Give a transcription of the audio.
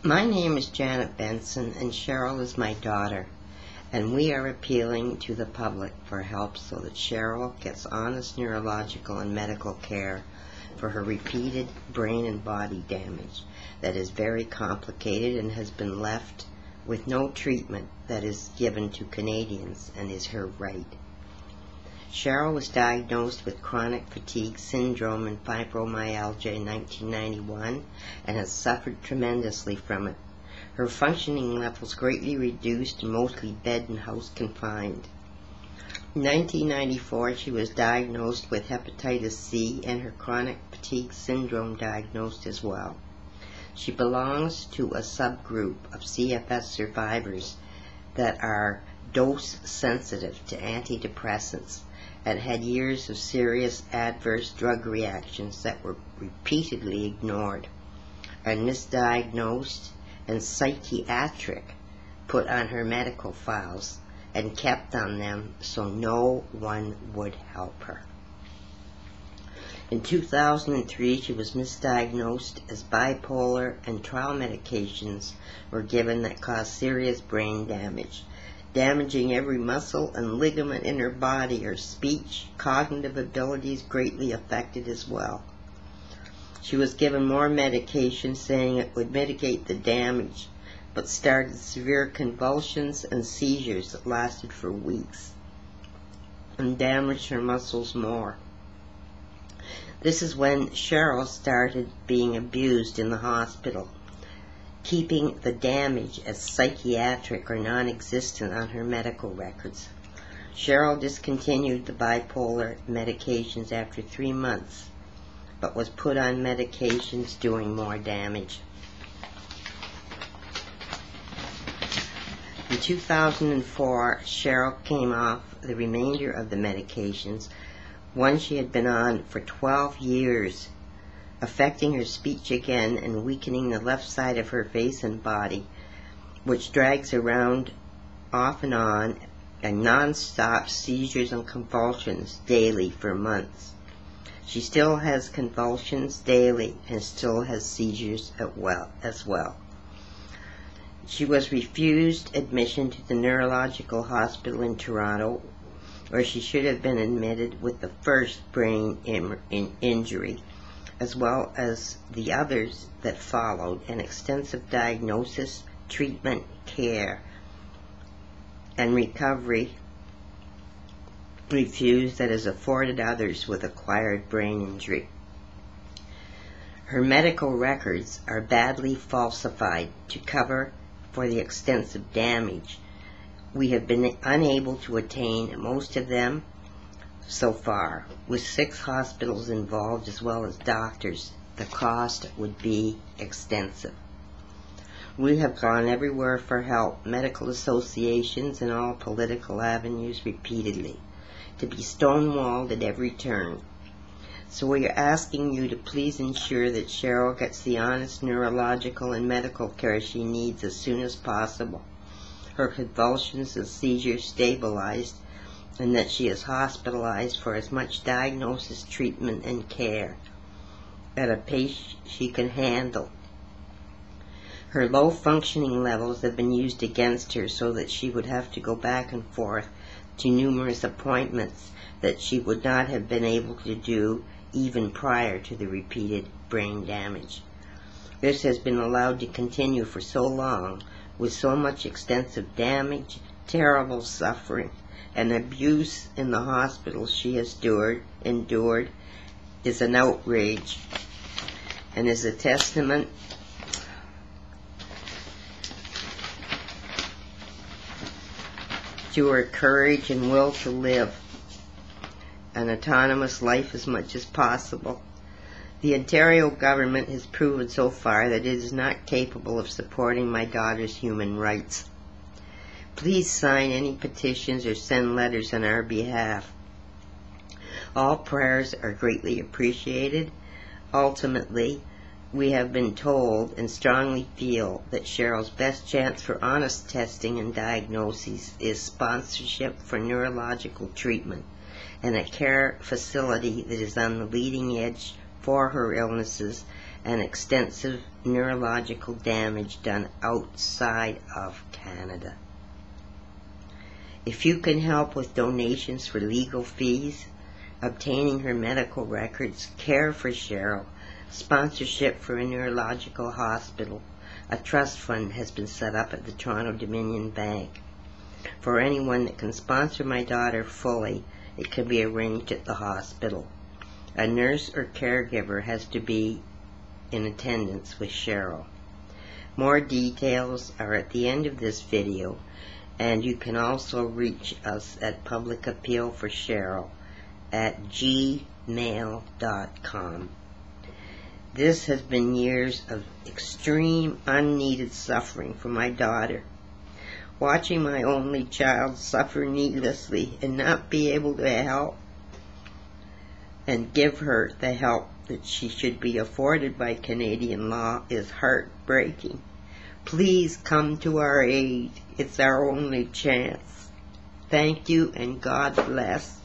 My name is Janet Benson, and Cheryl is my daughter, and we are appealing to the public for help so that Cheryl gets honest neurological and medical care for her repeated brain and body damage that is very complicated and has been left with no treatment that is given to Canadians and is her right. Cheryl was diagnosed with chronic fatigue syndrome and fibromyalgia in 1991 and has suffered tremendously from it. Her functioning levels greatly reduced and mostly bed and house confined. In 1994, she was diagnosed with hepatitis C and her chronic fatigue syndrome diagnosed as well. She belongs to a subgroup of CFS survivors that are dose sensitive to antidepressants and had years of serious adverse drug reactions that were repeatedly ignored, and misdiagnosed and psychiatric put on her medical files and kept on them so no one would help her. In 2003, she was misdiagnosed as bipolar, and trial medications were given that caused serious brain damage, damaging every muscle and ligament in her body. Her speech, cognitive abilities greatly affected as well. She was given more medication saying it would mitigate the damage, but started severe convulsions and seizures that lasted for weeks and damaged her muscles more. This is when Cheryl started being abused in the hospital, keeping the damage as psychiatric or non-existent on her medical records. Cheryl discontinued the bipolar medications after 3 months, but was put on medications doing more damage. In 2004, Cheryl came off the remainder of the medications, one she had been on for 12 years, affecting her speech again and weakening the left side of her face and body, which drags around off and on, and non-stop seizures and convulsions daily for months. She still has convulsions daily and still has seizures as well. She was refused admission to the neurological hospital in Toronto, where she should have been admitted with the first brain injury, as well as the others that followed, and extensive diagnosis, treatment, care, and recovery refused that is afforded others with acquired brain injury. Her medical records are badly falsified to cover for the extensive damage. We have been unable to attain most of them so far. With 6 hospitals involved as well as doctors, the cost would be extensive. We have gone everywhere for help, medical associations and all political avenues repeatedly, to be stonewalled at every turn. So we are asking you to please ensure that Cheryl gets the honest neurological and medical care she needs as soon as possible, her convulsions and seizures stabilized, and that she is hospitalized for as much diagnosis, treatment, and care at a pace she can handle. Her low functioning levels have been used against her so that she would have to go back and forth to numerous appointments that she would not have been able to do even prior to the repeated brain damage. This has been allowed to continue for so long, with so much extensive damage, terrible suffering, and abuse in the hospital she has endured is an outrage, and is a testament to her courage and will to live an autonomous life as much as possible. The Ontario government has proven so far that it is not capable of supporting my daughter's human rights. Please sign any petitions or send letters on our behalf. All prayers are greatly appreciated. Ultimately, we have been told and strongly feel that Cheryl's best chance for honest testing and diagnosis is sponsorship for neurological treatment and a care facility that is on the leading edge for her illnesses and extensive neurological damage done outside of Canada. If you can help with donations for legal fees, obtaining her medical records, care for Cheryl, sponsorship for a neurological hospital, a trust fund has been set up at the Toronto Dominion Bank. For anyone that can sponsor my daughter fully, it can be arranged at the hospital. A nurse or caregiver has to be in attendance with Cheryl. More details are at the end of this video, and you can also reach us at Public Appeal for Cheryl at gmail.com. This has been years of extreme, unneeded suffering for my daughter. Watching my only child suffer needlessly and not be able to help and give her the help that she should be afforded by Canadian law is heartbreaking. Please come to our aid. It's our only chance. Thank you, and God bless.